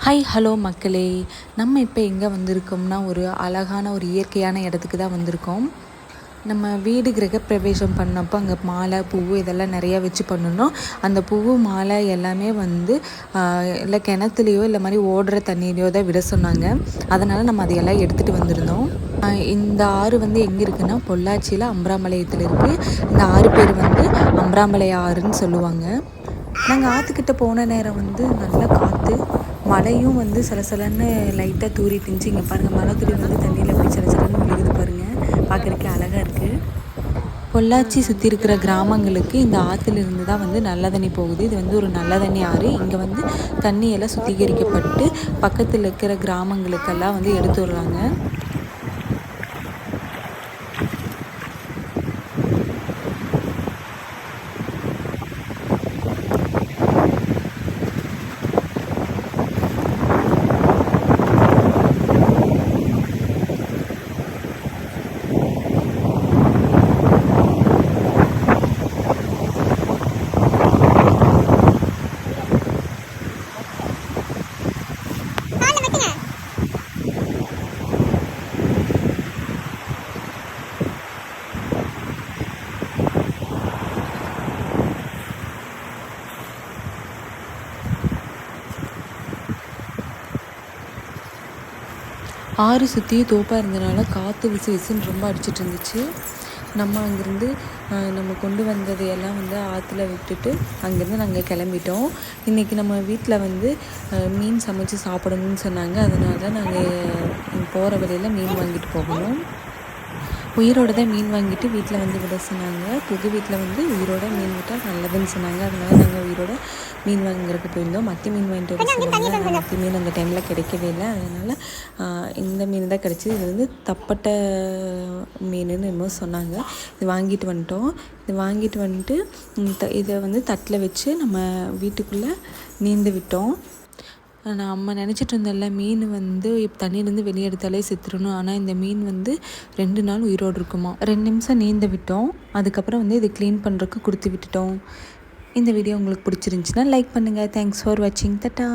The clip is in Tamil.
ஹாய் ஹலோ மக்களே, நம்ம இப்போ எங்கே வந்திருக்கோம்னா ஒரு அழகான ஒரு இயற்கையான இடத்துக்கு தான் வந்திருக்கோம். நம்ம வீடு கிரகப்பிரவேசம் பண்ணப்போ அங்கே மாலை பூ இதெல்லாம் நிறையா வச்சு பண்ணணும். அந்த பூ மாலை எல்லாமே வந்து இல்லை கிணத்துலையோ இல்லை மாதிரி ஓடுற தண்ணியிலையோ தான் விட சொன்னாங்க. அதனால் நம்ம அதையெல்லாம் எடுத்துகிட்டு வந்திருந்தோம். இந்த ஆறு வந்து எங்கே இருக்குன்னா பொள்ளாச்சியில் அம்பராம்பாளையத்தில் இருக்குது. இந்த ஆறு பேர் வந்து அம்பராம்பாளைய ஆறுன்னு சொல்லுவாங்க. நாங்கள் ஆற்றுக்கிட்ட போன நேரம் வந்து நல்ல காற்று, மழையும் வந்து சலசலன்னு லைட்டாக தூறிட்டு இருந்துச்சு. இங்கே பாருங்கள், மழை துளி வந்து தண்ணியில் எப்படி சலசலன்னு விழுகுது பாருங்கள், பார்க்குறக்கே அழகாக இருக்குது. பொள்ளாச்சி சுற்றி இருக்கிற கிராமங்களுக்கு இந்த ஆற்றுலேருந்து தான் வந்து நல்ல தண்ணி போகுது. இது வந்து ஒரு நல்ல தண்ணி ஆறு. இங்கே வந்து தண்ணியெல்லாம் சுத்திகரிக்கப்பட்டு பக்கத்தில் இருக்கிற கிராமங்களுக்கெல்லாம் வந்து எடுத்து விடுறாங்க. ஆறு சுற்றியும் தோப்பாக இருந்தனால காற்று விசு விசுன்னு ரொம்ப அடிச்சிட்டு இருந்துச்சு. நம்ம அங்கேருந்து நம்ம கொண்டு வந்தது எல்லாம் வந்து ஆற்றுல விட்டுட்டு அங்கேருந்து நாங்கள் கிளம்பிட்டோம். இன்றைக்கி நம்ம வீட்டில் வந்து மீன் சமைச்சு சாப்பிடணும்னு சொன்னாங்க. அதனால தான் நாங்கள் போகிற வழியில் மீன் வாங்கிட்டு போகணும். உயிரோடு தான் மீன் வாங்கிட்டு வீட்டில் வந்து விட சொன்னாங்க. புது வீட்டில் வந்து உயிரோட மீன் விட்டால் நல்லதுன்னு சொன்னாங்க. அதனால நாங்கள் உயிரோட மீன் வாங்குறதுக்கு போயிருந்தோம். மத்தி மீன் வாங்கிட்டு வர சொன்னாங்க. ஆனால் மத்தி மீன் அந்த டைமில் கிடைக்கவே இல்லை. அதனால் இந்த மீன் தான் கிடச்சிது. இது வந்து தப்பட்டை மீனுன்னு என்னமோ சொன்னாங்க. இது வாங்கிட்டு வந்துட்டோம். இது வாங்கிட்டு வந்துட்டு இதை வந்து தட்டில் வச்சு நம்ம வீட்டுக்குள்ளே நீந்து விட்டோம். நம்ம நினச்சிட்டு இருந்தோம்ல, மீன் வந்து தண்ணியிலேருந்து வெளியே எடுத்தாலே செத்துடணும். ஆனால் இந்த மீன் வந்து 2 நாள் உயிரோடு இருக்குமா. 2 நிமிஷம் நீந்த விட்டோம். அதுக்கப்புறம் வந்து இதை க்ளீன் பண்ணுறதுக்கு கொடுத்து விட்டுட்டோம். இந்த வீடியோ உங்களுக்கு பிடிச்சிருந்துச்சின்னா லைக் பண்ணுங்கள். தேங்க்ஸ் ஃபார் வாட்சிங். தட்டா.